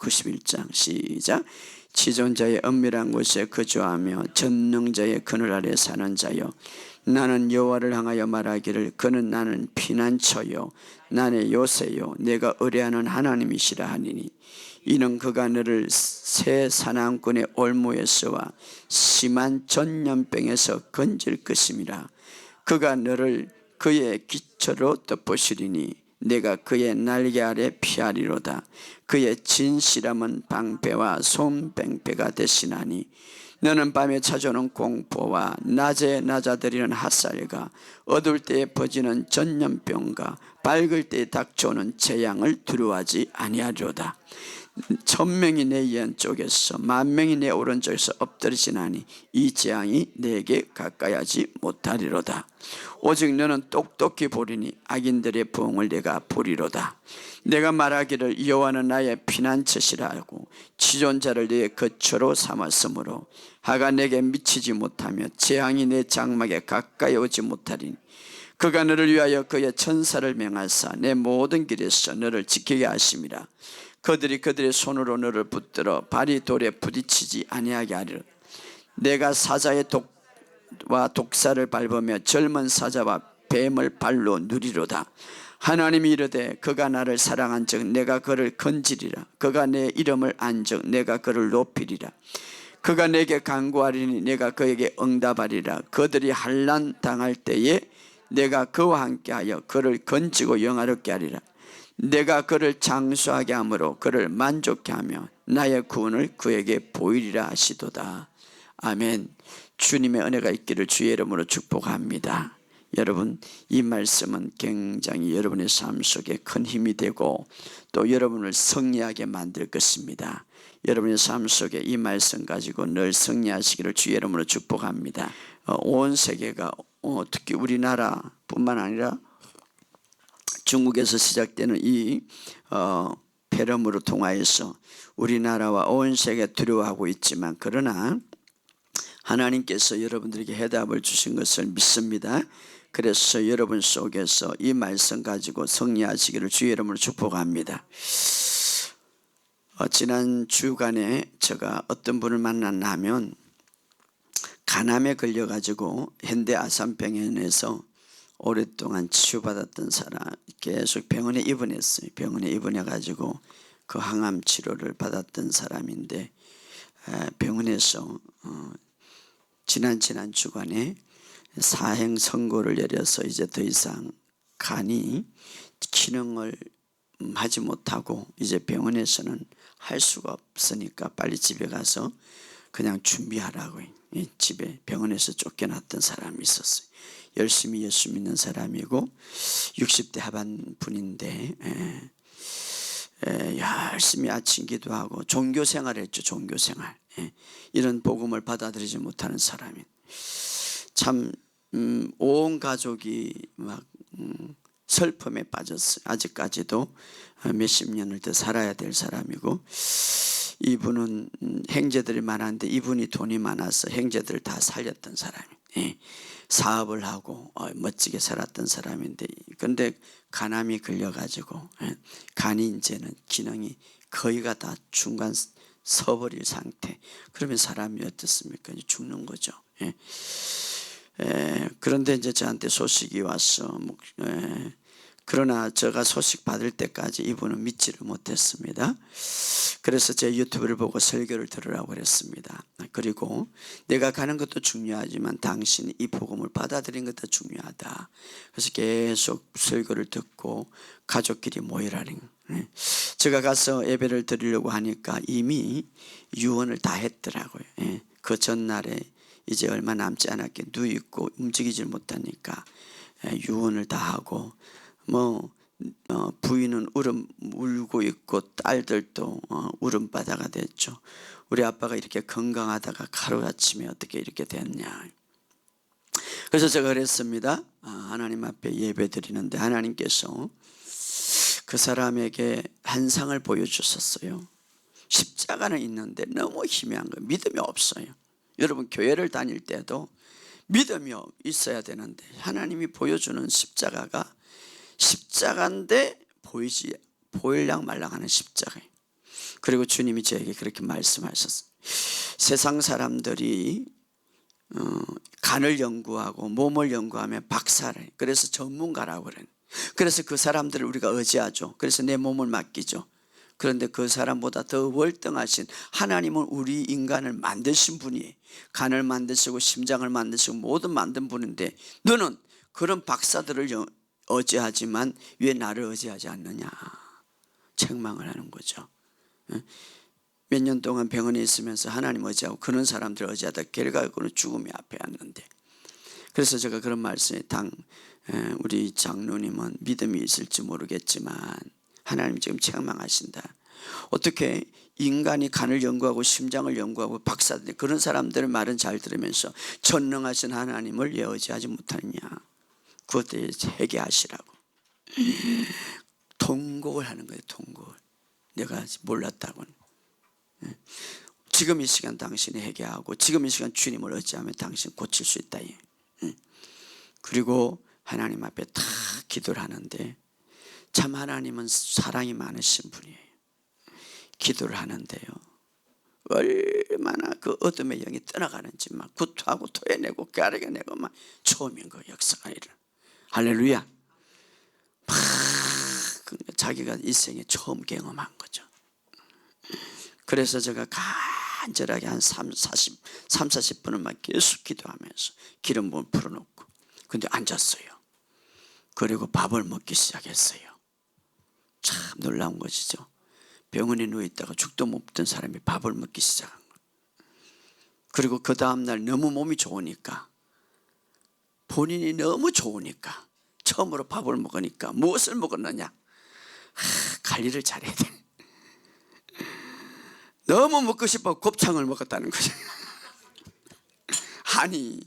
91장 시작. 지존자의 은밀한 곳에 거주하며 전능자의 그늘 아래 사는 자여, 나는 여호와를 향하여 말하기를 그는 나는 피난처요 나의 요새요 내가 의뢰하는 하나님이시라 하니니, 이는 그가 너를 새 사냥꾼의 올무에서와 심한 전염병에서 건질 것임이라. 그가 너를 그의 기초로 덮으시리니 내가 그의 날개 아래 피하리로다. 그의 진실함은 방패와 손병패가 되시나니, 너는 밤에 찾아오는 공포와 낮에 낮아들이는 핫살과 어두울 때에 퍼지는 전염병과 밝을 때에 닥쳐오는 재앙을 두려워하지 아니하리로다. 1000명이 내 왼쪽에서 10,000명이 내 오른쪽에서 엎드리지나니 이 재앙이 내게 가까이하지 못하리로다. 오직 너는 똑똑히 보리니 악인들의 부흥을 내가 보리로다. 내가 말하기를 여호와는 나의 피난처시라 하고 지존자를 내 거처로 삼았으므로 하가 내게 미치지 못하며 재앙이 내 장막에 가까이 오지 못하리니, 그가 너를 위하여 그의 천사를 명하사 내 모든 길에서 너를 지키게 하심이라. 그들이 그들의 손으로 너를 붙들어 발이 돌에 부딪히지 아니하게 하리라. 내가 사자의 독과 독사를 밟으며 젊은 사자와 뱀을 발로 누리로다. 하나님이 이르되 그가 나를 사랑한즉 내가 그를 건지리라. 그가 내 이름을 안즉 내가 그를 높이리라. 그가 내게 간구하리니 내가 그에게 응답하리라. 그들이 환난 당할 때에 내가 그와 함께하여 그를 건지고 영화롭게 하리라. 내가 그를 장수하게 함으로 그를 만족케 하며 나의 구원을 그에게 보이리라 하시도다. 아멘. 주님의 은혜가 있기를 주의 이름으로 축복합니다. 여러분, 이 말씀은 굉장히 여러분의 삶 속에 큰 힘이 되고 또 여러분을 승리하게 만들 것입니다. 여러분의 삶 속에 이 말씀 가지고 늘 승리하시기를 주의 이름으로 축복합니다. 온 세계가 특히 우리나라뿐만 아니라 중국에서 시작되는 이 폐렴으로 통하여서 우리나라와 온 세계가 두려워하고 있지만, 그러나 하나님께서 여러분들에게 해답을 주신 것을 믿습니다. 그래서 여러분 속에서 이 말씀 가지고 승리하시기를 주의 이름으로 축복합니다. 지난 주간에 제가 어떤 분을 만났냐면 간암에 걸려가지고 현대 아산병원에서 오랫동안 치유받았던 사람, 계속 병원에 입원했어요. 병원에 입원해가지고 그 항암 치료를 받았던 사람인데, 병원에서 지난 주간에 사행 선고를 내려서 이제 더 이상 간이 기능을 하지 못하고 이제 병원에서는 할 수가 없으니까 빨리 집에 가서 그냥 준비하라고 집에 병원에서 쫓겨났던 사람이 있었어요. 열심히 예수 믿는 사람이고 60대 하반 분인데 열심히 아침 기도하고 종교생활을 했죠. 종교생활. 이런 복음을 받아들이지 못하는 사람이 참 온 가족이 막 슬픔에 빠졌어요. 아직까지도 몇십 년을 더 살아야 될 사람이고, 이분은 형제들이 많았는데 이분이 돈이 많아서 형제들을 다 살렸던 사람이에요. 사업을 하고 멋지게 살았던 사람인데, 근데 간암이 걸려가지고 간이 이제는 기능이 거의가 다 중간 서버릴 상태. 그러면 사람이 어떻습니까? 죽는 거죠. 그런데 이제 저한테 소식이 왔어. 그러나 제가 소식 받을 때까지 이분은 믿지를 못했습니다. 그래서 제 유튜브를 보고 설교를 들으라고 그랬습니다. 그리고 내가 가는 것도 중요하지만 당신이 이 복음을 받아들인 것도 중요하다. 그래서 계속 설교를 듣고 가족끼리 모이라는. 제가 가서 예배를 드리려고 하니까 이미 유언을 다 했더라고요. 그 전날에 이제 얼마 남지 않았게 누워있고 움직이질 못하니까 유언을 다 하고, 부인은 울고 있고 딸들도 울음바다가 됐죠. 우리 아빠가 이렇게 건강하다가 하루아침에 어떻게 이렇게 됐냐. 그래서 제가 그랬습니다. 하나님 앞에 예배 드리는데 하나님께서 그 사람에게 한 상을 보여주셨어요. 십자가는 있는데 너무 희미한 거예요. 믿음이 없어요. 여러분, 교회를 다닐 때도 믿음이 있어야 되는데 하나님이 보여주는 십자가가 십자가인데 보일랑 말랑하는 십자가예요. 그리고 주님이 저에게 그렇게 말씀하셨어요. 세상 사람들이 간을 연구하고 몸을 연구하면 박사래. 그래서 전문가라고 그래요. 그래서 그 사람들을 우리가 의지하죠. 그래서 내 몸을 맡기죠. 그런데 그 사람보다 더 월등하신 하나님은 우리 인간을 만드신 분이에요. 간을 만드시고 심장을 만드시고 모든 만든 분인데 너는 그런 박사들을 의지하지만 왜 나를 의지하지 않느냐, 책망을 하는 거죠. 몇 년 동안 병원에 있으면서 하나님 의지하고 그런 사람들을 의지하다 결과적으로 죽음이 앞에 왔는데, 그래서 제가 그런 말씀에 우리 장로님은 믿음이 있을지 모르겠지만 하나님 지금 책망하신다. 어떻게 인간이 간을 연구하고 심장을 연구하고 박사들 그런 사람들의 말은 잘 들으면서 전능하신 하나님을 왜 의지하지 못하느냐, 그것에 대해서 회개하시라고 통곡을 하는 거예요. 통곡을. 내가 몰랐다고는. 지금 이 시간 당신이 회개하고 지금 이 시간 주님을 의지하면 당신 고칠 수 있다. 그리고 하나님 앞에 다 기도를 하는데, 참 하나님은 사랑이 많으신 분이에요. 기도를 하는데요, 얼마나 그 어둠의 영이 떠나가는지 막 구토하고 토해내고 가려내고 막 처음인 거 역사가 일어나. 할렐루야. 막 자기가 일생에 처음 경험한 거죠. 그래서 제가 간절하게 한 40분을 막 계속 기도하면서 기름 부음 풀어놓고, 근데 앉았어요. 그리고 밥을 먹기 시작했어요. 참 놀라운 것이죠. 병원에 누워있다가 죽도 못 먹던 사람이 밥을 먹기 시작한 거예요. 그리고 그 다음날 너무 몸이 좋으니까, 본인이 너무 좋으니까 처음으로 밥을 먹으니까 무엇을 먹었느냐, 관리를 잘해야 돼. 너무 먹고 싶어 곱창을 먹었다는 거죠. 아니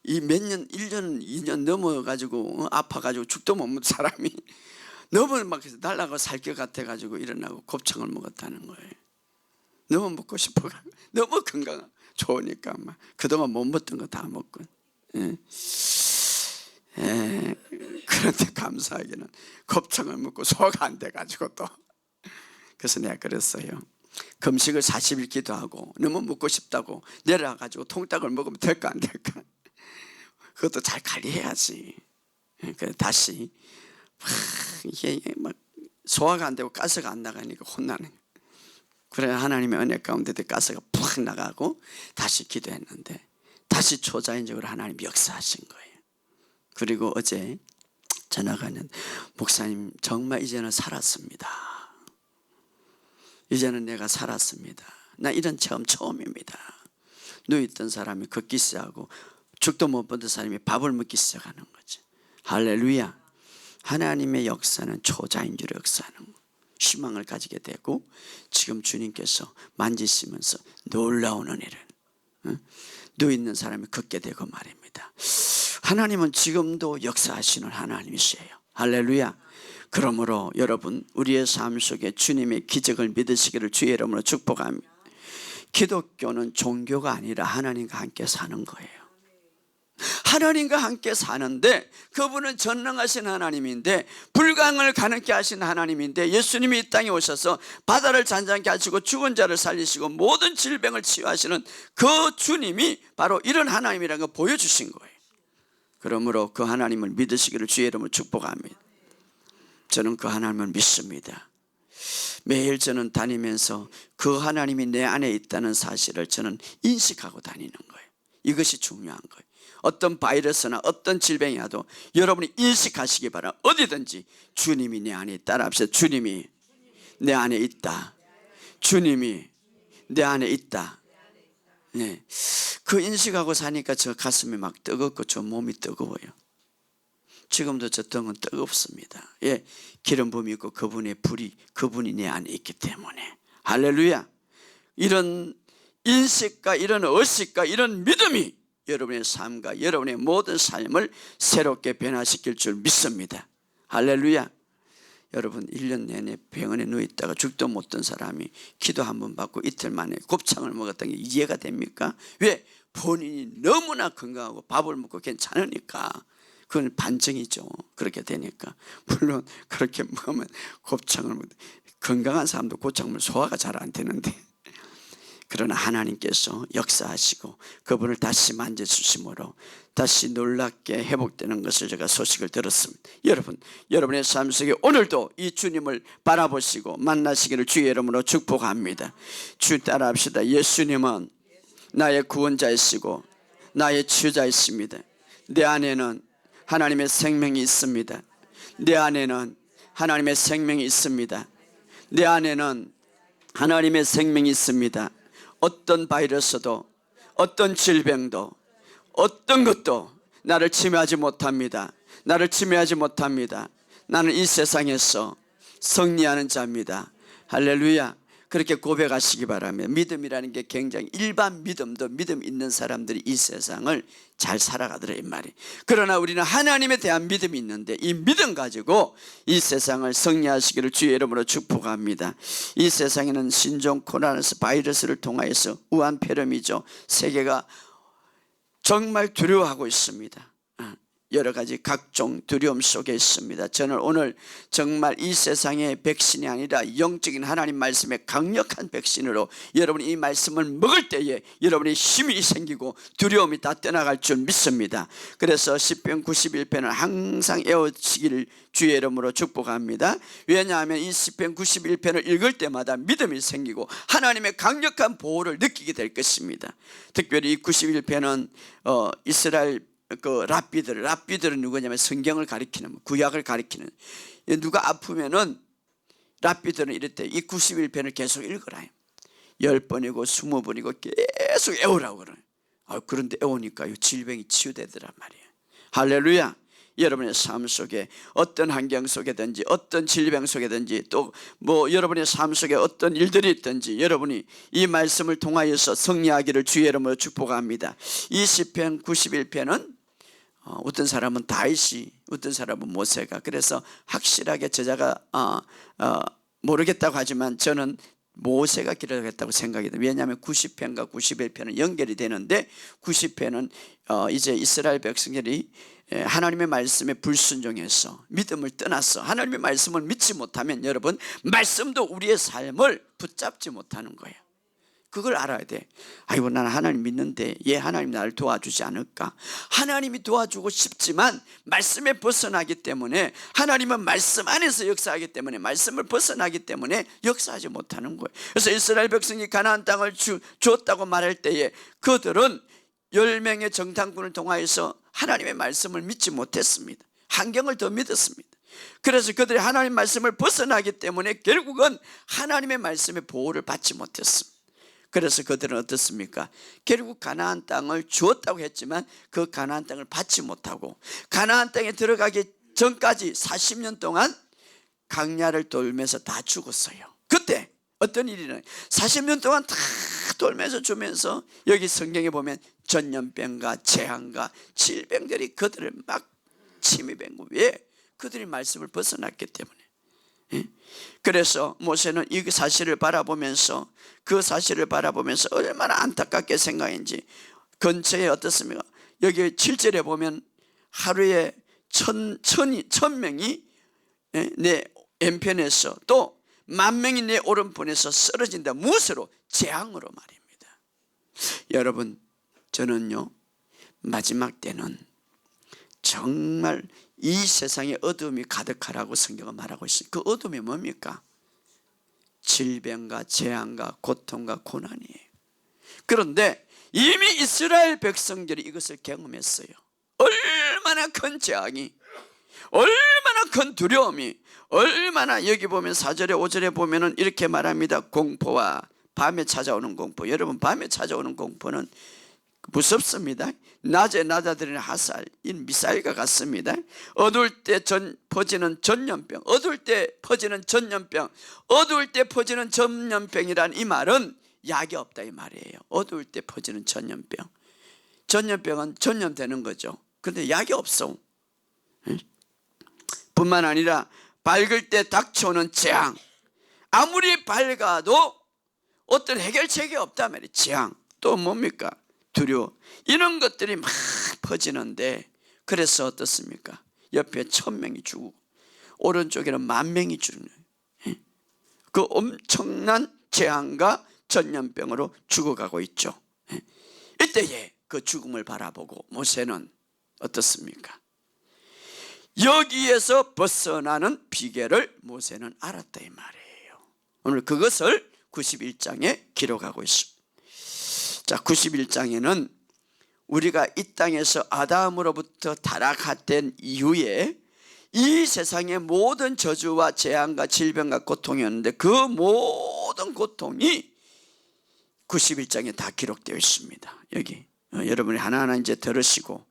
이 몇 년, 1년, 2년 넘어가지고 아파가지고 죽도 못 먹은 사람이 너무 막 날아가 살 것 같아가지고 일어나고 곱창을 먹었다는 거예요. 너무 먹고 싶어, 너무 건강 좋으니까 막 그동안 못 먹던 거 다 먹고. 그런데 감사하게는 곱창을 먹고 소화가 안 돼가지고 또, 그래서 내가 그랬어요. 금식을 40일 기도하고 너무 먹고 싶다고 내려가지고 통닭을 먹으면 될까 안 될까, 그것도 잘 관리해야지. 그래 다시 이게 막 소화가 안 되고 가스가 안 나가니까 혼나는. 그래 하나님의 은혜 가운데 가스가 푹 나가고 다시 기도했는데 다시 초자연적으로 하나님이 역사하신 거예요. 그리고 어제 전화가는 목사님 정말 이제는 살았습니다. 이제는 내가 살았습니다. 나 이런 체험 처음입니다. 누워있던 사람이 걷기 시작하고 죽도 못 보던 사람이 밥을 먹기 시작하는 거지. 할렐루야. 하나님의 역사는 초자연적으로 역사하는 거. 희망을 가지게 되고 지금 주님께서 만지시면서 놀라운 은혜를 누워있는 사람이 걷게 되고 말입니다. 하나님은 지금도 역사하시는 하나님이세요. 할렐루야. 그러므로 여러분 우리의 삶 속에 주님의 기적을 믿으시기를 주의 이름으로 축복합니다. 기독교는 종교가 아니라 하나님과 함께 사는 거예요. 하나님과 함께 사는데 그분은 전능하신 하나님인데 불가능을 가능케 하신 하나님인데, 예수님이 이 땅에 오셔서 바다를 잔잔케 하시고 죽은 자를 살리시고 모든 질병을 치유하시는 그 주님이 바로 이런 하나님이라는 걸 보여주신 거예요. 그러므로 그 하나님을 믿으시기를 주의 이름으로 축복합니다. 저는 그 하나님을 믿습니다. 매일 저는 다니면서 그 하나님이 내 안에 있다는 사실을 저는 인식하고 다니는 거예요. 이것이 중요한 거예요. 어떤 바이러스나 어떤 질병이 와도 여러분이 인식하시기 바랍니다. 어디든지 주님이 내 안에 있다. 합시다. 주님이 내 안에 있다. 주님이 내 안에 있다. 네. 그 인식하고 사니까 저 가슴이 막 뜨겁고 저 몸이 뜨거워요. 지금도 저 등은 뜨겁습니다. 예, 기름 부음이 있고 그분의 불이, 그분이 내 안에 있기 때문에. 할렐루야. 이런 인식과 이런 의식과 이런 믿음이 여러분의 삶과 여러분의 모든 삶을 새롭게 변화시킬 줄 믿습니다. 할렐루야. 여러분 1년 내내 병원에 누워있다가 죽도 못 든 사람이 기도 한 번 받고 이틀 만에 곱창을 먹었다는 게 이해가 됩니까? 왜? 본인이 너무나 건강하고 밥을 먹고 괜찮으니까. 그건 반증이죠. 그렇게 되니까. 물론 그렇게 먹으면 곱창을 건강한 사람도 고창물 소화가 잘 안 되는데, 그러나 하나님께서 역사하시고 그분을 다시 만져주심으로 다시 놀랍게 회복되는 것을 제가 소식을 들었습니다. 여러분, 여러분의 삶 속에 오늘도 이 주님을 바라보시고 만나시기를 주의 이름으로 축복합니다. 주 따라합시다. 예수님은 나의 구원자이시고 나의 치유자이십니다. 내 안에는 하나님의 생명이 있습니다. 내 안에는 하나님의 생명이 있습니다. 내 안에는 하나님의 생명이 있습니다. 어떤 바이러스도 어떤 질병도 어떤 것도 나를 침해하지 못합니다. 나를 침해하지 못합니다. 나는 이 세상에서 승리하는 자입니다. 할렐루야. 그렇게 고백하시기 바랍니다. 믿음이라는 게 굉장히 일반 믿음도 믿음 있는 사람들이 이 세상을 잘 살아가더라 이 말이. 그러나 우리는 하나님에 대한 믿음이 있는데 이 믿음 가지고 이 세상을 승리하시기를 주의 이름으로 축복합니다. 이 세상에는 신종 코로나 바이러스를 통하여서 우한폐렴이죠. 세계가 정말 두려워하고 있습니다. 여러 가지 각종 두려움 속에 있습니다. 저는 오늘 정말 이 세상의 백신이 아니라 영적인 하나님 말씀의 강력한 백신으로 여러분이 이 말씀을 먹을 때에 여러분의 힘이 생기고 두려움이 다 떠나갈 줄 믿습니다. 그래서 시편 91편은 항상 외우시기를 주의 이름으로 축복합니다. 왜냐하면 이 시편 91편을 읽을 때마다 믿음이 생기고 하나님의 강력한 보호를 느끼게 될 것입니다. 특별히 이 91편은 이스라엘 그 랍비들은 누구냐면 성경을 가리키는, 구약을 가리키는, 누가 아프면은 랍비들은 이럴 때 이 91편을 계속 읽으라. 10번이고 20번이고 계속 외우라고 그래요. 그런데 외우니까 질병이 치유되더란 말이에요. 할렐루야. 여러분의 삶 속에 어떤 환경 속에든지 어떤 질병 속에든지 또 뭐 여러분의 삶 속에 어떤 일들이 있든지 여러분이 이 말씀을 통하여서 승리하기를 주의 이름으로 축복합니다. 이 시편 91편은 어떤 사람은 다윗이, 어떤 사람은 모세가, 그래서 확실하게 저자가 모르겠다고 하지만 저는 모세가 기록했다고 생각이 돼요. 왜냐하면 90편과 91편은 연결이 되는데 90편은 이제 이스라엘 백성들이 하나님의 말씀에 불순종해서 믿음을 떠났어. 하나님의 말씀을 믿지 못하면 여러분 말씀도 우리의 삶을 붙잡지 못하는 거예요. 그걸 알아야 돼. 아이고 나는 하나님 믿는데 얘 하나님 나를 도와주지 않을까. 하나님이 도와주고 싶지만 말씀에 벗어나기 때문에, 하나님은 말씀 안에서 역사하기 때문에 말씀을 벗어나기 때문에 역사하지 못하는 거예요. 그래서 이스라엘 백성이 가나안 땅을 주었다고 말할 때에 그들은 10명의 정탐꾼을 통하여서 하나님의 말씀을 믿지 못했습니다. 환경을 더 믿었습니다. 그래서 그들이 하나님 말씀을 벗어나기 때문에 결국은 하나님의 말씀의 보호를 받지 못했습니다. 그래서 그들은 어떻습니까? 결국 가나안 땅을 주었다고 했지만 그 가나안 땅을 받지 못하고 가나안 땅에 들어가기 전까지 40년 동안 강야를 돌면서 다 죽었어요. 그때 어떤 일이냐, 40년 동안 다 돌면서 주면서 여기 성경에 보면 전염병과 재앙과 질병들이 그들을 막 침입한 거예요. 왜? 그들이 말씀을 벗어났기 때문에. 그래서 모세는 이 사실을 바라보면서, 그 사실을 바라보면서 얼마나 안타깝게 생각했는지, 근처에 어떻습니까? 여기 7절에 보면 하루에 1000명이 내 왼편에서 또 10,000명이 내 오른편에서 쓰러진다. 무엇으로? 재앙으로 말입니다. 여러분, 저는요 마지막 때는 정말 이 세상에 어둠이 가득하라고 성경은 말하고 있어요. 그 어둠이 뭡니까? 질병과 재앙과 고통과 고난이에요. 그런데 이미 이스라엘 백성들이 이것을 경험했어요. 얼마나 큰 재앙이, 얼마나 큰 두려움이, 얼마나, 여기 보면 4절에 5절에 보면은 이렇게 말합니다. 공포와 밤에 찾아오는 공포. 여러분, 밤에 찾아오는 공포는 무섭습니다. 낮에 낮아들이는 화살, 이 미사일과 같습니다. 어두울 때 퍼지는 전염병, 어두울 때 퍼지는 전염병, 어두울 때 퍼지는 전염병이란 이 말은 약이 없다 이 말이에요. 어두울 때 퍼지는 전염병, 전염병은 전염되는 거죠. 그런데 약이 없어. 뿐만 아니라 밝을 때 닥쳐오는 재앙, 아무리 밝아도 어떤 해결책이 없다 말이에요. 재앙, 또 뭡니까? 두려워. 이런 것들이 막 퍼지는데, 그래서 어떻습니까? 옆에 1000명이 죽고 오른쪽에는 10,000명이 죽는. 그 엄청난 재앙과 전염병으로 죽어가고 있죠. 이때에 그 죽음을 바라보고 모세는 어떻습니까? 여기에서 벗어나는 비결을 모세는 알았다 이 말이에요. 오늘 그것을 91장에 기록하고 있습니다. 자, 91장에는 우리가 이 땅에서 아담으로부터 타락된 이후에 이 세상의 모든 저주와 재앙과 질병과 고통이었는데 그 모든 고통이 91장에 다 기록되어 있습니다. 여기 여러분이 하나하나 이제 들으시고,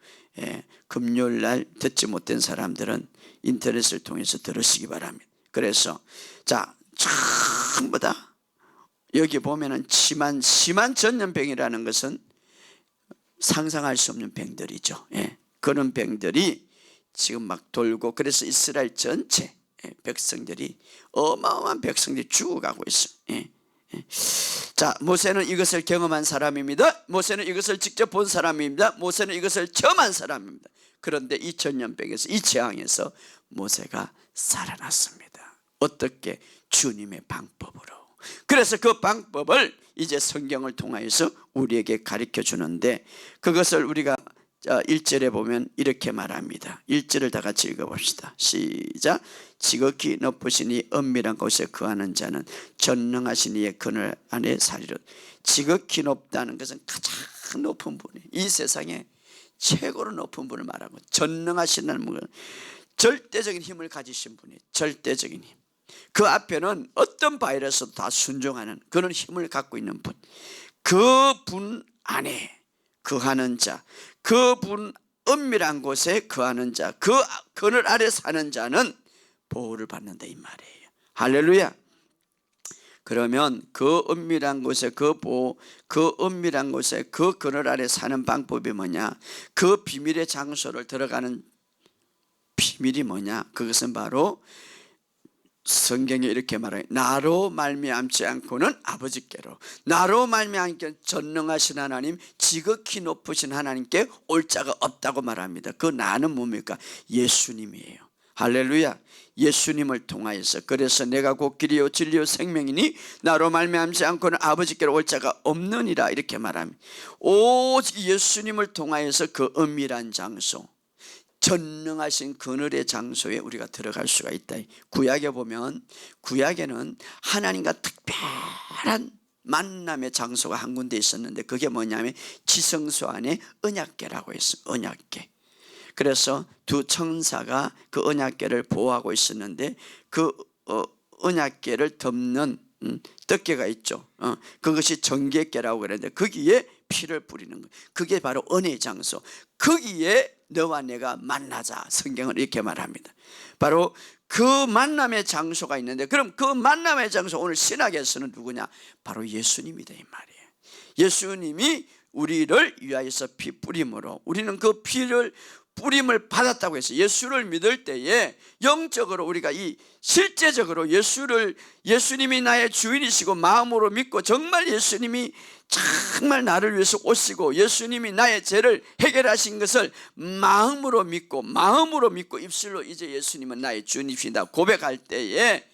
금요일 날 듣지 못된 사람들은 인터넷을 통해서 들으시기 바랍니다. 그래서 자, 전부 다 여기 보면은 심한 전염병이라는 것은 상상할 수 없는 병들이죠. 그런 병들이 지금 막 돌고, 그래서 이스라엘 전체 백성들이, 어마어마한 백성들이 죽어가고 있어요. 자, 모세는 이것을 경험한 사람입니다. 모세는 이것을 직접 본 사람입니다. 모세는 이것을 체험한 사람입니다. 그런데 이 전염병에서, 이 재앙에서 모세가 살아났습니다. 어떻게? 주님의 방법으로. 그래서 그 방법을 이제 성경을 통하여서 우리에게 가르쳐 주는데, 그것을 우리가 1절에 보면 이렇게 말합니다. 1절을 다 같이 읽어봅시다. 시작. 지극히 높으신 이 은밀한 곳에 거하는 자는 전능하신 이의 그늘 안에 살리라. 지극히 높다는 것은 가장 높은 분이, 이 세상에 최고로 높은 분을 말하고, 전능하시다는 분은 절대적인 힘을 가지신 분이에요. 절대적인 힘. 그 앞에는 어떤 바이러스도 다 순종하는 그런 힘을 갖고 있는 분, 그 분 안에 거하는 자, 그 분 은밀한 곳에 거하는 자, 그 그늘 아래 사는 자는 보호를 받는다 이 말이에요. 할렐루야. 그러면 그 은밀한 곳에 그 은밀한 곳에 그 그늘 아래 사는 방법이 뭐냐? 그 비밀의 장소를 들어가는 비밀이 뭐냐? 그것은 바로 성경에 이렇게 말해요. 나로 말미암지 않고는 아버지께로, 나로 말미암게 전능하신 하나님, 지극히 높으신 하나님께 올 자가 없다고 말합니다. 그 나는 뭡니까? 예수님이에요. 할렐루야. 예수님을 통하여서, 그래서 내가 곧 길이요 진리요 생명이니 나로 말미암지 않고는 아버지께로 올 자가 없느니라 이렇게 말합니다. 오직 예수님을 통하여서 그 은밀한 장소, 전능하신 그늘의 장소에 우리가 들어갈 수가 있다. 구약에 보면, 구약에는 하나님과 특별한 만남의 장소가 한 군데 있었는데, 그게 뭐냐면 지성소 안에 언약궤라고 했어요. 언약궤. 그래서 두 천사가 그 언약궤를 보호하고 있었는데, 그 언약궤를 덮는 덮개가 있죠. 그것이 정결궤라고 그러는데, 거기에 피를 뿌리는 거예요. 그게 바로 은혜의 장소. 거기에 너와 내가 만나자, 성경은 이렇게 말합니다. 바로 그 만남의 장소가 있는데, 그럼 그 만남의 장소, 오늘 신학에서는 누구냐? 바로 예수님이다 이 말이에요. 예수님이 우리를 위하여서 피 뿌림으로, 우리는 그 피를 뿌림을 받았다고 했어요. 예수를 믿을 때에 영적으로 우리가 이 실제적으로 예수님이 나의 주인이시고 마음으로 믿고, 정말 예수님이 정말 나를 위해서 오시고 예수님이 나의 죄를 해결하신 것을 마음으로 믿고 입술로 이제 예수님은 나의 주님이시다 고백할 때에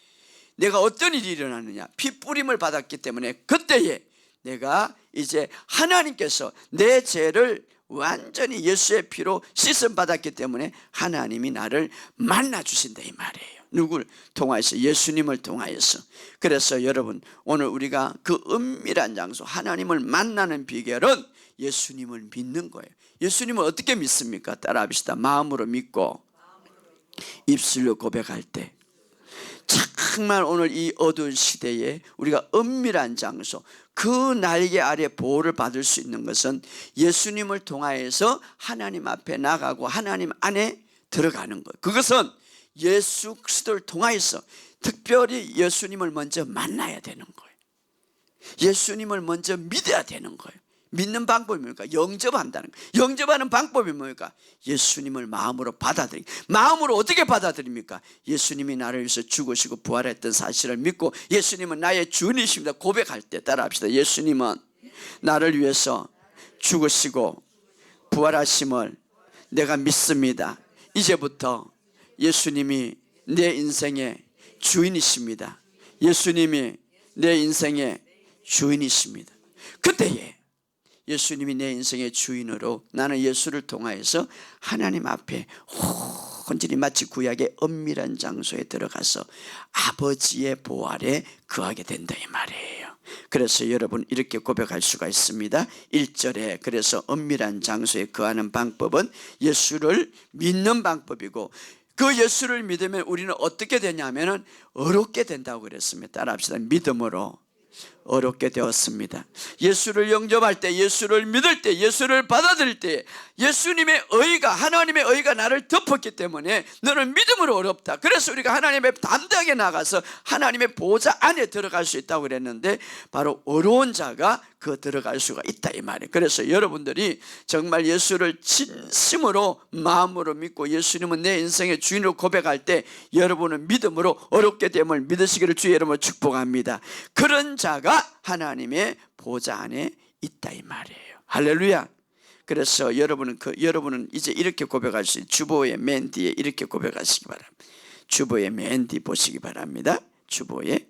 내가 어떤 일이 일어나느냐? 피 뿌림을 받았기 때문에 그때에 내가 이제 하나님께서 내 죄를 완전히 예수의 피로 씻음 받았기 때문에 하나님이 나를 만나 주신다 이 말이에요. 누굴 통하여서? 예수님을 통하여서. 그래서 여러분, 오늘 우리가 그 은밀한 장소, 하나님을 만나는 비결은 예수님을 믿는 거예요. 예수님을 어떻게 믿습니까? 따라합시다. 마음으로 믿고 입술로 고백할 때. 정말 오늘 이 어두운 시대에 우리가 은밀한 장소, 그 날개 아래 보호를 받을 수 있는 것은 예수님을 통하여서 하나님 앞에 나가고 하나님 안에 들어가는 거예요. 그것은 예수 그리스도를 통하여서 특별히 예수님을 먼저 만나야 되는 거예요. 예수님을 먼저 믿어야 되는 거예요. 믿는 방법이 뭡니까? 영접한다는 거예요. 영접하는 방법이 뭡니까? 예수님을 마음으로 받아들이기. 마음으로 어떻게 받아들입니까? 예수님이 나를 위해서 죽으시고 부활했던 사실을 믿고 예수님은 나의 주님이십니다 고백할 때. 따라합시다. 예수님은 나를 위해서 죽으시고 부활하심을 내가 믿습니다. 이제부터 예수님이 내 인생의 주인이십니다. 예수님이 내 인생의 주인이십니다. 그때에 예수님이 내 인생의 주인으로 나는 예수를 통하여서 하나님 앞에 온전히 마치 구약의 엄밀한 장소에 들어가서 아버지의 보호 아래 거하게 된다 이 말이에요. 그래서 여러분 이렇게 고백할 수가 있습니다. 1절에 그래서 엄밀한 장소에 거하는 방법은 예수를 믿는 방법이고, 그 예수를 믿으면 우리는 어떻게 되냐면 어렵게 된다고 그랬습니다. 따라합시다. 믿음으로 어렵게 되었습니다. 예수를 영접할 때, 예수를 믿을 때, 예수를 받아들일 때 예수님의 의가, 하나님의 의가 나를 덮었기 때문에 너는 믿음으로 어렵다. 그래서 우리가 하나님의 담대하게 나가서 하나님의 보호자 안에 들어갈 수 있다고 그랬는데, 바로 어려운 자가 그 들어갈 수가 있다 이 말이에요. 그래서 여러분들이 정말 예수를 진심으로 마음으로 믿고 예수님은 내 인생의 주인으로 고백할 때 여러분은 믿음으로 어렵게 됨을 믿으시기를 주의 이름으로 축복합니다. 그런 자가 하나님의 보호자 안에 있다 이 말이에요. 할렐루야. 그래서 여러분은 이제 이렇게 고백할 수 있어요. 주보의 맨 뒤에 이렇게 고백하시기 바랍니다. 주보의 맨 뒤 보시기 바랍니다. 주보에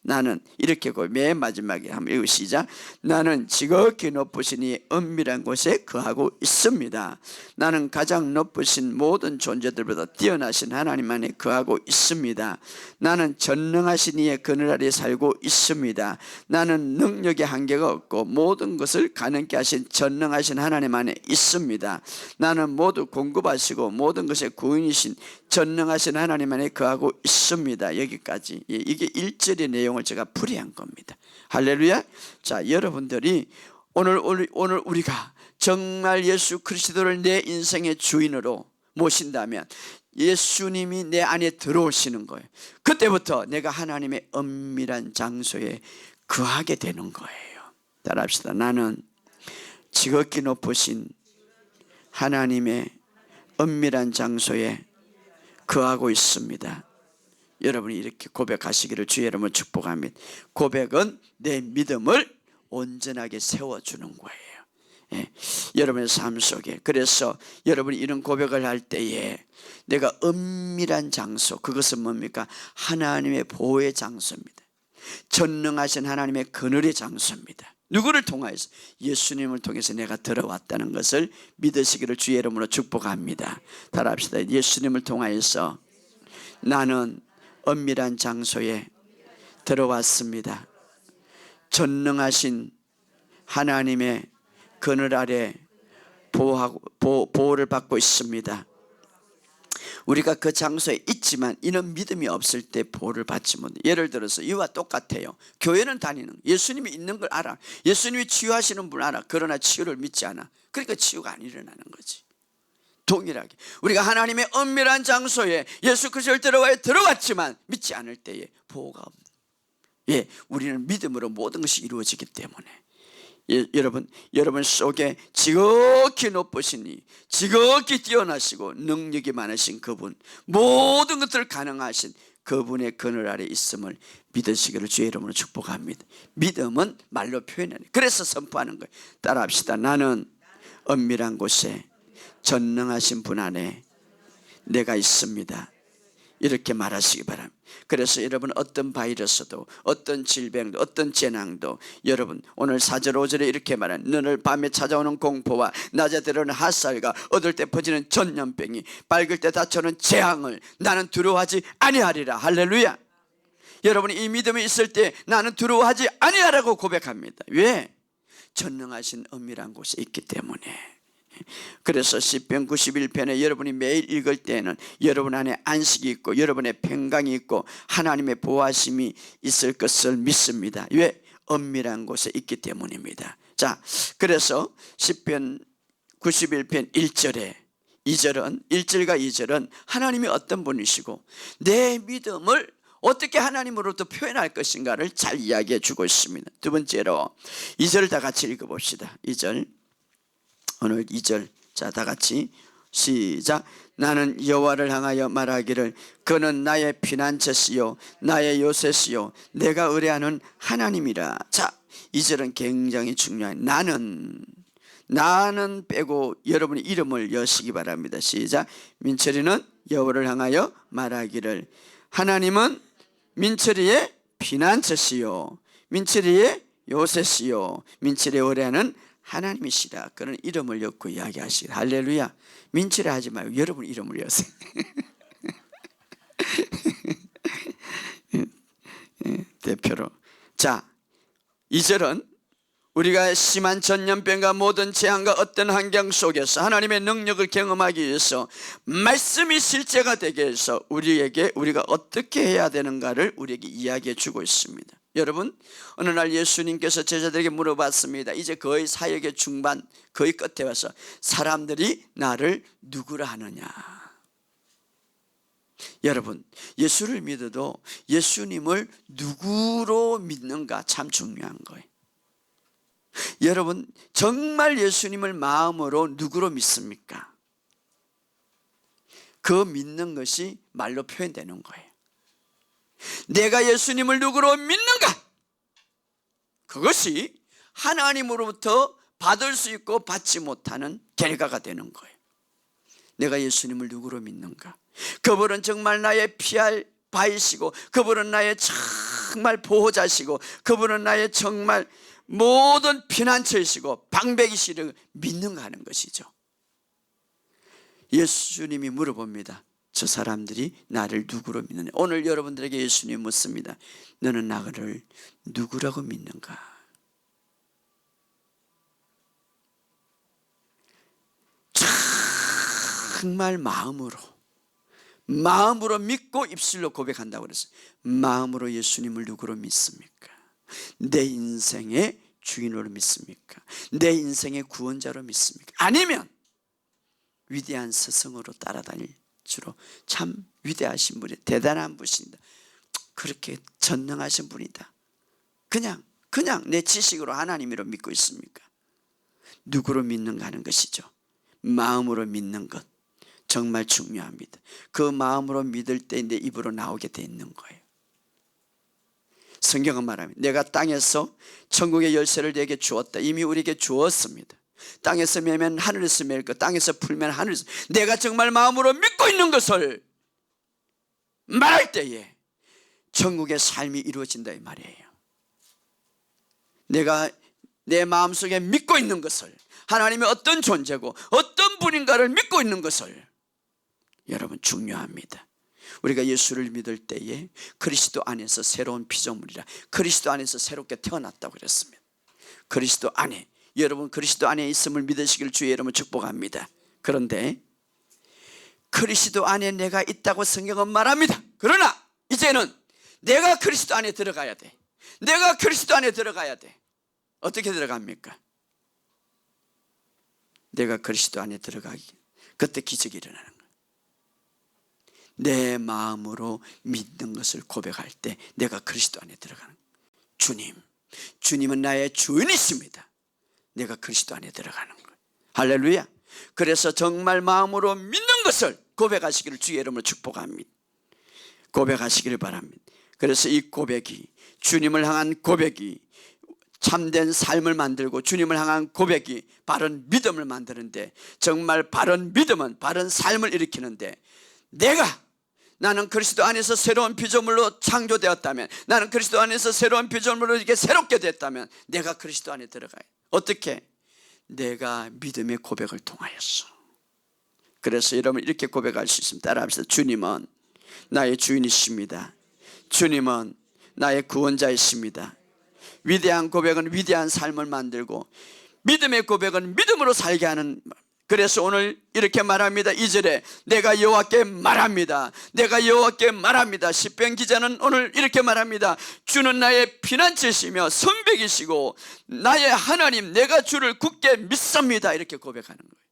나는 이렇게 맨 마지막에 한번 읽으시자. 나는 지극히 높으신 이 은밀한 곳에 거하고 있습니다. 나는 가장 높으신 모든 존재들보다 뛰어나신 하나님 안에 거하고 있습니다. 나는 전능하신 이의 그늘 아래 살고 있습니다. 나는 능력의 한계가 없고 모든 것을 가능케 하신 전능하신 하나님 안에 있습니다. 나는 모두 공급하시고 모든 것의 구인이신 전능하신 하나님 안에 거하고 있습니다. 여기까지. 이게 1절의 내용을 제가 풀이한 겁니다. 할렐루야. 자, 여러분들이 오늘 우리가 정말 예수 그리스도를 내 인생의 주인으로 모신다면 예수님이 내 안에 들어오시는 거예요. 그때부터 내가 하나님의 은밀한 장소에 거하게 되는 거예요. 따라합시다. 나는 지극히 높으신 하나님의 은밀한 장소에 거하고 있습니다. 여러분이 이렇게 고백하시기를 주의 이름으로 축복합니다. 고백은 내 믿음을 온전하게 세워주는 거예요. 예, 여러분의 삶 속에. 그래서 여러분이 이런 고백을 할 때에 내가 은밀한 장소, 그것은 뭡니까? 하나님의 보호의 장소입니다. 전능하신 하나님의 그늘의 장소입니다. 누구를 통해서? 예수님을 통해서 내가 들어왔다는 것을 믿으시기를 주의 이름으로 축복합니다. 따라합시다. 예수님을 통하여서 나는 은밀한 장소에 들어왔습니다. 전능하신 하나님의 그늘 아래 보호를 받고 있습니다. 우리가 그 장소에 있지만 이는 믿음이 없을 때 보호를 받지 못해요. 예를 들어서 이와 똑같아요. 교회는 다니는, 예수님이 있는 걸 알아, 예수님이 치유하시는 분 알아. 그러나 치유를 믿지 않아. 그러니까 치유가 안 일어나는 거지. 동일하게 우리가 하나님의 은밀한 장소에 예수 그리스도를 들어왔지만 믿지 않을 때에 보호가 없는, 예, 우리는 믿음으로 모든 것이 이루어지기 때문에 여러분 속에 지극히 높으시니 지극히 뛰어나시고 능력이 많으신 그분, 모든 것들을 가능하신 그분의 그늘 아래 있음을 믿으시기를 주의 이름으로 축복합니다. 믿음은 말로 표현하는, 그래서 선포하는 거예요. 따라합시다. 나는 은밀한 곳에 전능하신 분 안에 내가 있습니다. 이렇게 말하시기 바랍니다. 그래서 여러분 어떤 바이러스도, 어떤 질병도, 어떤 재난도, 여러분 오늘 4절 5절에 이렇게 말하는, 너를 밤에 찾아오는 공포와 낮에 들어오는 핫살과 어두울 때 퍼지는 전염병이 밝을 때 닥쳐오는 재앙을 나는 두려워하지 아니하리라. 할렐루야. 여러분이 이 믿음이 있을 때 나는 두려워하지 아니하라고 고백합니다. 왜? 전능하신 은밀한 곳에 있기 때문에. 그래서 시편 91편에 여러분이 매일 읽을 때는 여러분 안에 안식이 있고 여러분의 평강이 있고 하나님의 보호하심이 있을 것을 믿습니다. 왜? 은밀한 곳에 있기 때문입니다. 자, 그래서 시편 91편 1절에 1절과 2절은 하나님이 어떤 분이시고 내 믿음을 어떻게 하나님으로부터 표현할 것인가를 잘 이야기해 주고 있습니다. 두 번째로 2절 다 같이 읽어봅시다. 2절, 오늘 2절, 자, 다 같이 시작. 나는 여호와를 향하여 말하기를 그는 나의 피난처시요 나의 요새시요 내가 의뢰하는 하나님이라. 자, 2절은 굉장히 중요한, 나는 빼고 여러분의 이름을 여시기 바랍니다. 시작. 민철이는 여호와를 향하여 말하기를, 하나님은 민철이의 피난처시요 민치리의 요새시요 민치리의 의뢰하는 하나님이시다. 그런 이름을 엮고 이야기하시다. 할렐루야. 민치리 하지 말고 여러분 이름을 여세요. 대표로. 자, 2절은 우리가 심한 전염병과 모든 재앙과 어떤 환경 속에서 하나님의 능력을 경험하기 위해서 말씀이 실제가 되게 해서 우리가 어떻게 해야 되는가를 우리에게 이야기해 주고 있습니다. 여러분, 어느 날 예수님께서 제자들에게 물어봤습니다. 이제 거의 사역의 중반, 거의 끝에 와서 사람들이 나를 누구라 하느냐. 여러분, 예수를 믿어도 예수님을 누구로 믿는가 참 중요한 거예요. 여러분, 정말 예수님을 마음으로 누구로 믿습니까? 그 믿는 것이 말로 표현되는 거예요. 내가 예수님을 누구로 믿는가? 그것이 하나님으로부터 받을 수 있고 받지 못하는 결과가 되는 거예요. 내가 예수님을 누구로 믿는가? 그분은 정말 나의 피할 바이시고, 그분은 나의 정말 보호자시고, 그분은 나의 정말 모든 피난처이시고 방백이시를 믿는가 하는 것이죠. 예수님이 물어봅니다. 저 사람들이 나를 누구로 믿느냐. 오늘 여러분들에게 예수님이 묻습니다. 너는 나를 누구라고 믿는가? 정말 마음으로 믿고 입술로 고백한다고 그랬어요. 마음으로 예수님을 누구로 믿습니까? 내 인생의 주인으로 믿습니까? 내 인생의 구원자로 믿습니까? 아니면 위대한 스승으로 따라다닐 주로 참 위대하신 분이 대단한 분이다. 그렇게 전능하신 분이다. 그냥 내 지식으로 하나님으로 믿고 있습니까? 누구로 믿는가 하는 것이죠. 마음으로 믿는 것 정말 중요합니다. 그 마음으로 믿을 때 내 입으로 나오게 돼 있는 거예요. 성경은 말합니다. 내가 땅에서 천국의 열쇠를 내게 주었다. 이미 우리에게 주었습니다. 땅에서 매면 하늘에서 맬 것, 땅에서 풀면 하늘에서. 내가 정말 마음으로 믿고 있는 것을 말할 때에 천국의 삶이 이루어진다 이 말이에요. 내가 내 마음속에 믿고 있는 것을, 하나님이 어떤 존재고 어떤 분인가를 믿고 있는 것을, 여러분 중요합니다. 우리가 예수를 믿을 때에 그리스도 안에서 새로운 피조물이라, 그리스도 안에서 새롭게 태어났다고 그랬습니다. 그리스도 안에, 여러분 그리스도 안에 있음을 믿으시길 주의 이름으로 축복합니다. 그런데 그리스도 안에 내가 있다고 성경은 말합니다. 그러나 이제는 내가 그리스도 안에 들어가야 돼. 내가 그리스도 안에 들어가야 돼. 어떻게 들어갑니까? 내가 그리스도 안에 들어가기, 그때 기적이 일어나는 거예요. 내 마음으로 믿는 것을 고백할 때 내가 그리스도 안에 들어가는 거예요. 주님은 나의 주인이십니다. 내가 그리스도 안에 들어가는 거예요. 할렐루야. 그래서 정말 마음으로 믿는 것을 고백하시기를 주의 이름으로 축복합니다. 고백하시기를 바랍니다. 그래서 이 고백이, 주님을 향한 고백이 참된 삶을 만들고, 주님을 향한 고백이 바른 믿음을 만드는데, 정말 바른 믿음은 바른 삶을 일으키는데, 나는 그리스도 안에서 새로운 피조물로 창조되었다면, 나는 그리스도 안에서 새로운 피조물로 이렇게 새롭게 됐다면 내가 그리스도 안에 들어가요. 어떻게? 내가 믿음의 고백을 통하였어. 그래서 여러분 이렇게 고백할 수 있습니다. 따라합시다. 주님은 나의 주인이십니다. 주님은 나의 구원자이십니다. 위대한 고백은 위대한 삶을 만들고, 믿음의 고백은 믿음으로 살게 하는. 그래서 오늘 이렇게 말합니다. 2절에 내가 여호와께 말합니다. 내가 여호와께 말합니다. 시편 기자는 오늘 이렇게 말합니다. 주는 나의 피난처시며 성벽이시고 나의 하나님, 내가 주를 굳게 믿습니다. 이렇게 고백하는 거예요.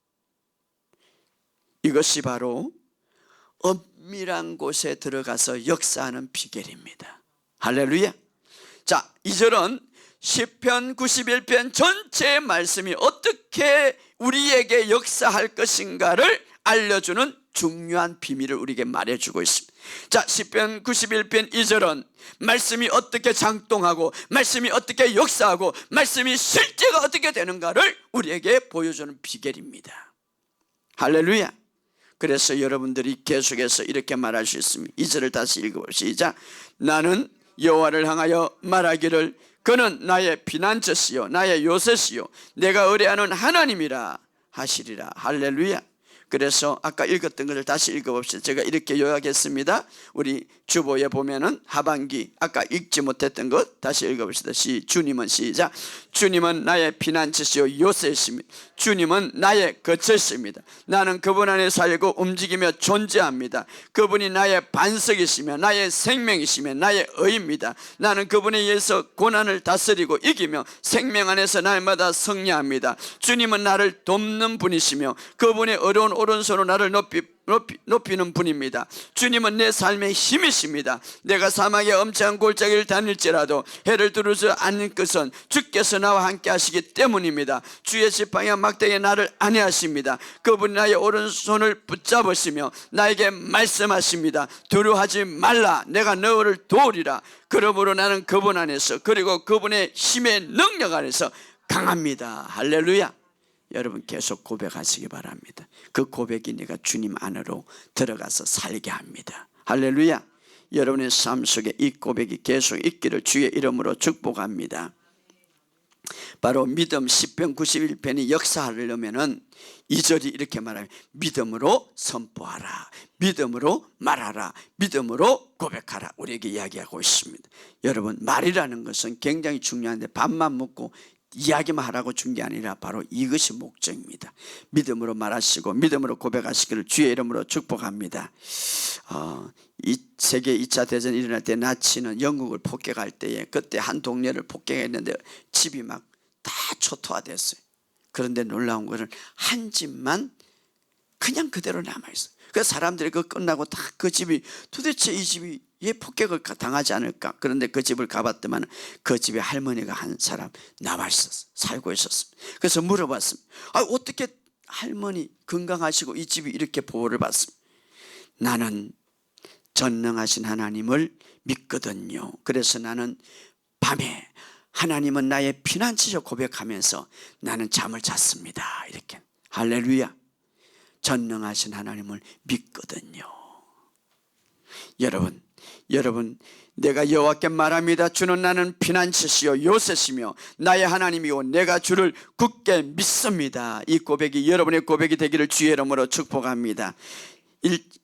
이것이 바로 엄밀한 곳에 들어가서 역사하는 비결입니다. 할렐루야. 자, 2절은 시편 91편 전체의 말씀이 어떻게 우리에게 역사할 것인가를 알려주는 중요한 비밀을 우리에게 말해주고 있습니다. 자, 시편 91편 2절은 말씀이 어떻게 작동하고, 말씀이 어떻게 역사하고, 말씀이 실제가 어떻게 되는가를 우리에게 보여주는 비결입니다. 할렐루야. 그래서 여러분들이 계속해서 이렇게 말할 수 있습니다. 2절을 다시 읽어봅시다. 시작. 나는 여호와를 향하여 말하기를 그는 나의 피난처시요 나의 요새시요 내가 의뢰하는 하나님이라 하시리라. 할렐루야. 그래서 아까 읽었던 것을 다시 읽어봅시다. 제가 이렇게 요약했습니다. 우리 주보에 보면은 하반기 아까 읽지 못했던 것 다시 읽어봅시다. 주님은 시작. 주님은 나의 피난처시요 요새시며 주님은 나의 거처십니다. 나는 그분 안에 살고 움직이며 존재합니다. 그분이 나의 반석이시며 나의 생명이시며 나의 의입니다. 나는 그분에 의해서 고난을 다스리고 이기며 생명 안에서 날마다 승리합니다. 주님은 나를 돕는 분이시며 그분의 어려운 오른손으로 나를 높이는 분입니다. 주님은 내 삶의 힘이십니다. 내가 사막의 엄청난 골짜기를 다닐지라도 해를 두르지 않는 것은 주께서 나와 함께 하시기 때문입니다. 주의 지팡이와 막대기에 나를 안위하십니다. 그분이 나의 오른손을 붙잡으시며 나에게 말씀하십니다. 두려워하지 말라. 내가 너를 도우리라. 그러므로 나는 그분 안에서 그리고 그분의 힘의 능력 안에서 강합니다. 할렐루야. 여러분 계속 고백하시기 바랍니다. 그 고백이 내가 주님 안으로 들어가서 살게 합니다. 할렐루야. 여러분의 삶 속에 이 고백이 계속 있기를 주의 이름으로 축복합니다. 바로 믿음 10편 91편이 역사하려면 2절이 이렇게 말합니다. 믿음으로 선포하라, 믿음으로 말하라, 믿음으로 고백하라. 우리에게 이야기하고 있습니다. 여러분 말이라는 것은 굉장히 중요한데 밥만 먹고 이야기만 하라고 준 게 아니라 바로 이것이 목적입니다. 믿음으로 말하시고 믿음으로 고백하시기를 주의 이름으로 축복합니다. 이 세계 2차 대전이 일어날 때 나치는 영국을 폭격할 때에 그때 한 동네를 폭격했는데 집이 막 다 초토화됐어요. 그런데 놀라운 것은 한 집만 그냥 그대로 남아있어요. 그래서 사람들이 그거 끝나고 다 그 집이 도대체 이 집이 왜 폭격을 당하지 않을까? 그런데 그 집을 가봤더만 그 집에 할머니가 한 사람 남아있었어요. 살고 있었습니다. 그래서 물어봤습니다. 어떻게 할머니 건강하시고 이 집이 이렇게 보호를 받습니다. 나는 전능하신 하나님을 믿거든요. 그래서 나는 밤에 하나님은 나의 피난처죠 고백하면서 나는 잠을 잤습니다. 이렇게. 할렐루야. 전능하신 하나님을 믿거든요. 여러분 내가 여호와께 말합니다. 주는 나는 피난처시요 요새시며 나의 하나님이요 내가 주를 굳게 믿습니다. 이 고백이 여러분의 고백이 되기를 주의 이름으로 축복합니다.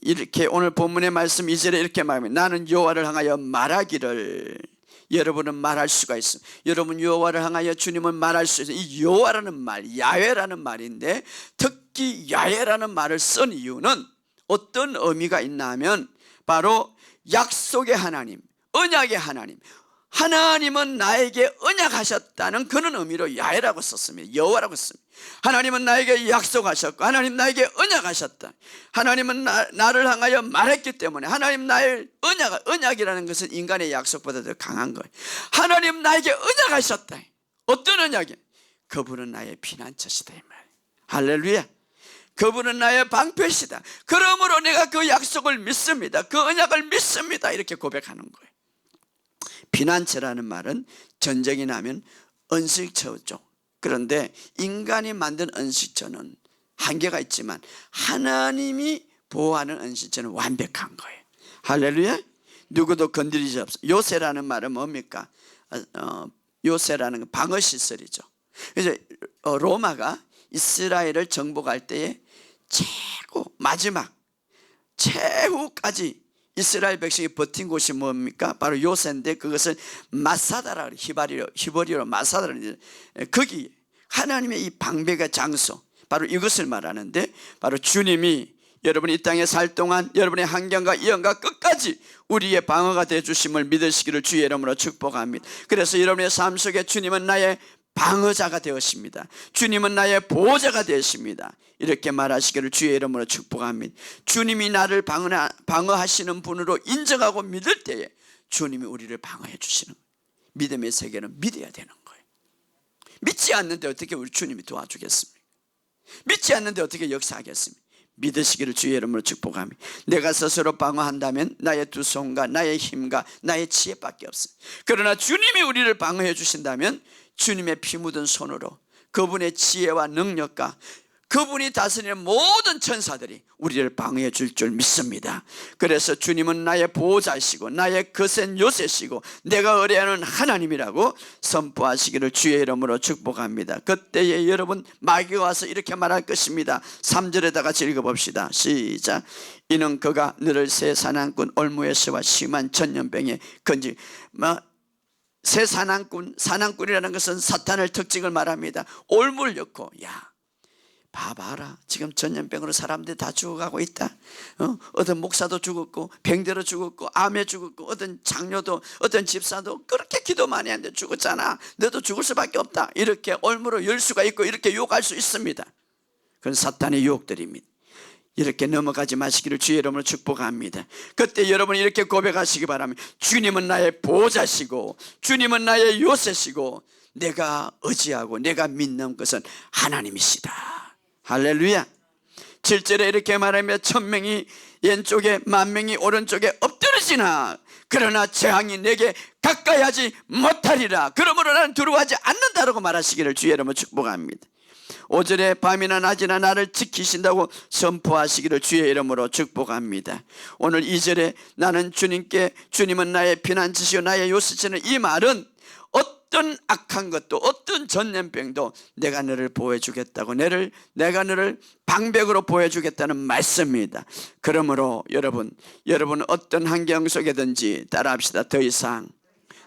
이렇게 오늘 본문의 말씀 2절에 이렇게 말합니다. 나는 여호와를 향하여 말하기를. 여러분은 말할 수가 있습니다. 여러분 여호와를 향하여 주님은 말할 수 있어요. 이 여호와라는 말, 야훼라는 말인데 특히 야훼라는 말을 쓴 이유는 어떤 의미가 있나 하면 바로 약속의 하나님, 언약의 하나님, 하나님은 나에게 언약하셨다는 그런 의미로 야훼라고 썼습니다. 여호와라고 썼습니다. 하나님은 나에게 약속하셨고 하나님 나에게 언약하셨다. 하나님은 나를 향하여 말했기 때문에 하나님 나의 언약이라는 것은 인간의 약속보다 더 강한 거예요. 하나님 나에게 언약하셨다. 어떤 언약이? 그분은 나의 피난처시다 이 말이에요. 할렐루야. 그분은 나의 방패시다. 그러므로 내가 그 약속을 믿습니다. 그 언약을 믿습니다. 이렇게 고백하는 거예요. 피난처라는 말은 전쟁이 나면 은식처죠. 그런데 인간이 만든 은식처는 한계가 있지만 하나님이 보호하는 은식처는 완벽한 거예요. 할렐루야. 누구도 건드리지 없어요. 요새라는 말은 뭡니까? 요새라는 방어시설이죠. 그래서 로마가 이스라엘을 정복할 때에 마지막 최후까지 이스라엘 백성이 버틴 곳이 뭡니까? 바로 요새인데 그것은 마사다라, 히브리어로 마사다라. 거기 하나님의 이 방백의 장소, 바로 이것을 말하는데 바로 주님이 여러분이 이 땅에 살 동안 여러분의 환경과 이언과 끝까지 우리의 방어가 되어주심을 믿으시기를 주의 이름으로 축복합니다. 그래서 여러분의 삶 속에 주님은 나의 방어자가 되었습니다. 주님은 나의 보호자가 되었습니다. 이렇게 말하시기를 주의 이름으로 축복합니다. 주님이 나를 방어하시는 분으로 인정하고 믿을 때에 주님이 우리를 방어해 주시는 거예요. 믿음의 세계는 믿어야 되는 거예요. 믿지 않는데 어떻게 우리 주님이 도와주겠습니까? 믿지 않는데 어떻게 역사하겠습니까? 믿으시기를 주의 이름으로 축복합니다. 내가 스스로 방어한다면 나의 두 손과 나의 힘과 나의 지혜밖에 없어요. 그러나 주님이 우리를 방어해 주신다면 주님의 피 묻은 손으로 그분의 지혜와 능력과 그분이 다스리는 모든 천사들이 우리를 방어해 줄 줄 믿습니다. 그래서 주님은 나의 보호자시고 나의 거센 요새시고 내가 의뢰하는 하나님이라고 선포하시기를 주의 이름으로 축복합니다. 그때에 여러분 마귀가 와서 이렇게 말할 것입니다. 3절에다가 같이 읽어봅시다. 시작. 이는 그가 너를 새 사냥꾼 올무에서와 심한 전염병에 건지 새 사냥꾼이라는 것은 사탄의 특징을 말합니다. 올무를 엮고 야 봐봐라 지금 전염병으로 사람들이 다 죽어가고 있다. 어떤 목사도 죽었고 병대로 죽었고 암에 죽었고 어떤 장로도 어떤 집사도 그렇게 기도 많이 하는데 죽었잖아. 너도 죽을 수밖에 없다. 이렇게 올무로 열 수가 있고 이렇게 유혹할 수 있습니다. 그건 사탄의 유혹들입니다. 이렇게 넘어가지 마시기를 주의 이름으로 축복합니다. 그때 여러분 이렇게 고백하시기 바랍니다. 주님은 나의 보호자시고 주님은 나의 요새시고 내가 의지하고 내가 믿는 것은 하나님이시다. 할렐루야. 7절에 이렇게 말하며 1000명이 왼쪽에 10,000명이 오른쪽에 엎드러지나 그러나 재앙이 내게 가까이 하지 못하리라. 그러므로 나는 두려워하지 않는다라고 말하시기를 주의 이름으로 축복합니다. 5절에 밤이나 낮이나 나를 지키신다고 선포하시기를 주의 이름으로 축복합니다. 오늘 2절에 나는 주님은 나의 피난처시요 나의 요새시는 이 말은 어떤 악한 것도 어떤 전염병도 내가 너를 보호해 주겠다고 내가 너를 방백으로 보호해 주겠다는 말씀입니다. 그러므로 여러분 어떤 환경 속에든지 따라합시다. 더 이상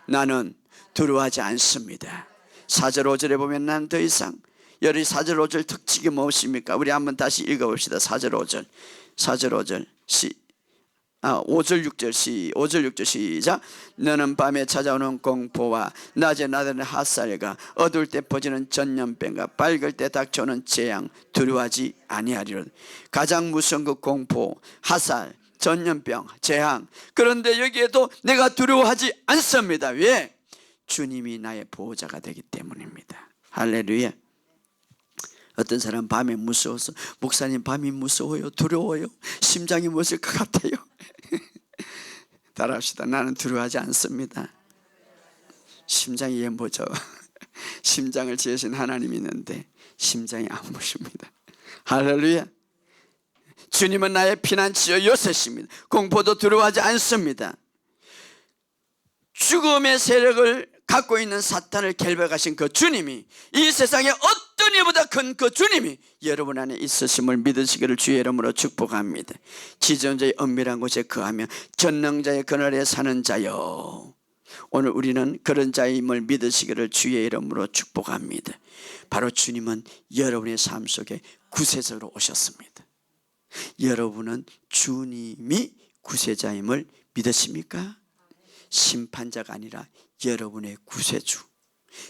나는 두려워하지 않습니다. 4절 5절에 보면 난 더 이상 여기 4절 5절 특징이 무엇입니까? 우리 한번 다시 읽어봅시다. 4절 5절 5절 6절 시작. 너는 밤에 찾아오는 공포와 낮에 나타나는 핫살과 어두울 때 퍼지는 전염병과 밝을 때 닥쳐오는 재앙 두려워하지 아니하리라. 가장 무서운 그 공포, 핫살, 전염병, 재앙. 그런데 여기에도 내가 두려워하지 않습니다. 왜? 주님이 나의 보호자가 되기 때문입니다. 할렐루야. 어떤 사람 밤에 무서워서 목사님 밤이 무서워요 두려워요 심장이 멎을 것 같아요. 따라합시다. 나는 두려워하지 않습니다. 심장이 왜 멎어? 심장을 지으신 하나님이 있는데 심장이 안 멎습니다. 할렐루야. 주님은 나의 피난처요 요새십니다. 공포도 두려워하지 않습니다. 죽음의 세력을 갖고 있는 사탄을 결박하신 그 주님이 이 세상에 어떤 이보다 큰 그 주님이 여러분 안에 있으심을 믿으시기를 주의 이름으로 축복합니다. 지존자의 은밀한 곳에 거하며 전능자의 그늘에 사는 자요. 오늘 우리는 그런 자임을 믿으시기를 주의 이름으로 축복합니다. 바로 주님은 여러분의 삶 속에 구세주로 오셨습니다. 여러분은 주님이 구세자임을 믿으십니까? 심판자가 아니라 여러분의 구세주,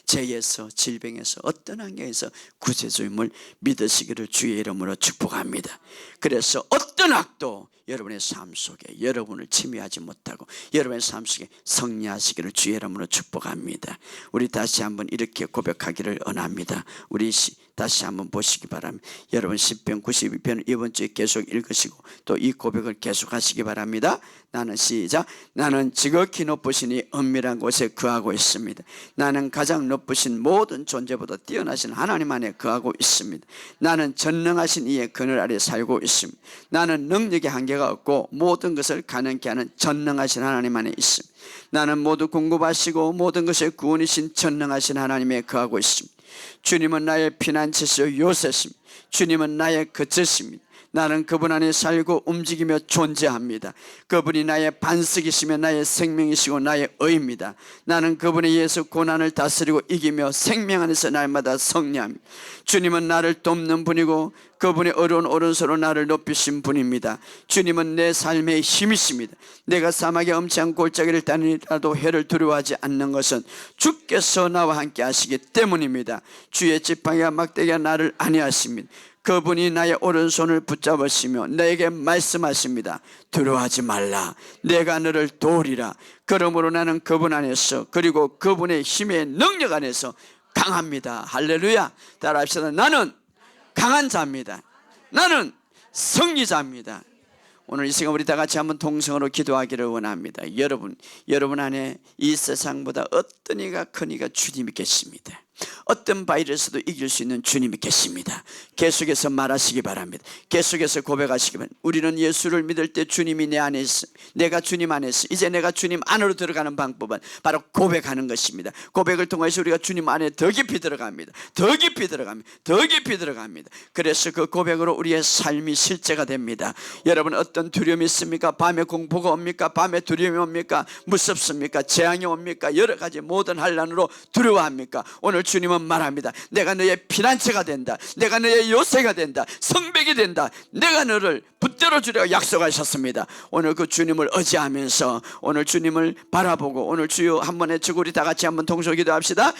죄에서 질병에서 어떤 환경에서 구세주임을 믿으시기를 주의 이름으로 축복합니다. 그래서 어떤 악도 여러분의 삶 속에 여러분을 침해하지 못하고 여러분의 삶 속에 승리하시기를 주의 이름으로 축복합니다. 우리 다시 한번 이렇게 고백하기를 원합니다. 우리 다시 한번 보시기 바랍니다. 여러분 시편 92편 이번 주에 계속 읽으시고 또 이 고백을 계속 하시기 바랍니다. 나는 시작. 나는 지극히 높으신 이 은밀한 곳에 거하고 있습니다. 나는 가장 높으신 모든 존재보다 뛰어나신 하나님 안에 거하고 있습니다. 나는 전능하신 이의 그늘 아래 살고 있습니다. 나는 능력의 한계가 없고 모든 것을 가능케 하는 전능하신 하나님 안에 있습니다. 나는 모두 공급하시고 모든 것의 구원이신 전능하신 하나님에 거하고 있습니다. 주님은 나의 피난처시요 요새십니다. 주님은 나의 거처십니다. 나는 그분 안에 살고 움직이며 존재합니다. 그분이 나의 반석이시며 나의 생명이시고 나의 의입니다. 나는 그분에 의해서 고난을 다스리고 이기며 생명 안에서 날마다 승리합니다. 주님은 나를 돕는 분이고 그분의 어려운 오른손으로 나를 높이신 분입니다. 주님은 내 삶의 힘이십니다. 내가 사막의 엄청난 골짜기를 다니라도 해를 두려워하지 않는 것은 주께서 나와 함께 하시기 때문입니다. 주의 지팡이와 막대기가 나를 안위하십니다. 그분이 나의 오른손을 붙잡으시며 내게 말씀하십니다. 두려워하지 말라. 내가 너를 도우리라. 그러므로 나는 그분 안에서 그리고 그분의 힘의 능력 안에서 강합니다. 할렐루야. 따라합시다. 나는 강한 자입니다. 나는 승리자입니다. 오늘 이 시간 우리 다 같이 한번 동성으로 기도하기를 원합니다. 여러분 안에 이 세상보다 어떤 이가 큰 이가 주님이 계십니다. 어떤 바이러스도 이길 수 있는 주님이 계십니다. 계속해서 말하시기 바랍니다. 계속해서 고백하시기 바랍니다. 우리는 예수를 믿을 때 주님이 내 안에 있어, 내가 주님 안에 있어. 이제 내가 주님 안으로 들어가는 방법은 바로 고백하는 것입니다. 고백을 통해서 우리가 주님 안에 더 깊이 들어갑니다. 더 깊이 들어갑니다. 더 깊이 들어갑니다. 그래서 그 고백으로 우리의 삶이 실제가 됩니다. 여러분, 어떤 두려움이 있습니까? 밤에 공포가 옵니까? 밤에 두려움이 옵니까? 무섭습니까? 재앙이 옵니까? 여러 가지 모든 환난으로 두려워합니까? 오늘 주님은 말합니다. 내가 너의 피난처가 된다. 내가 너의 요새가 된다. 성벽이 된다. 내가 너를 붙들어 주려고 약속하셨습니다. 오늘 그 주님을 의지하면서 오늘 주님을 바라보고 오늘 주여 한번 외치고 우리 다 같이 한번 동서 기도합시다.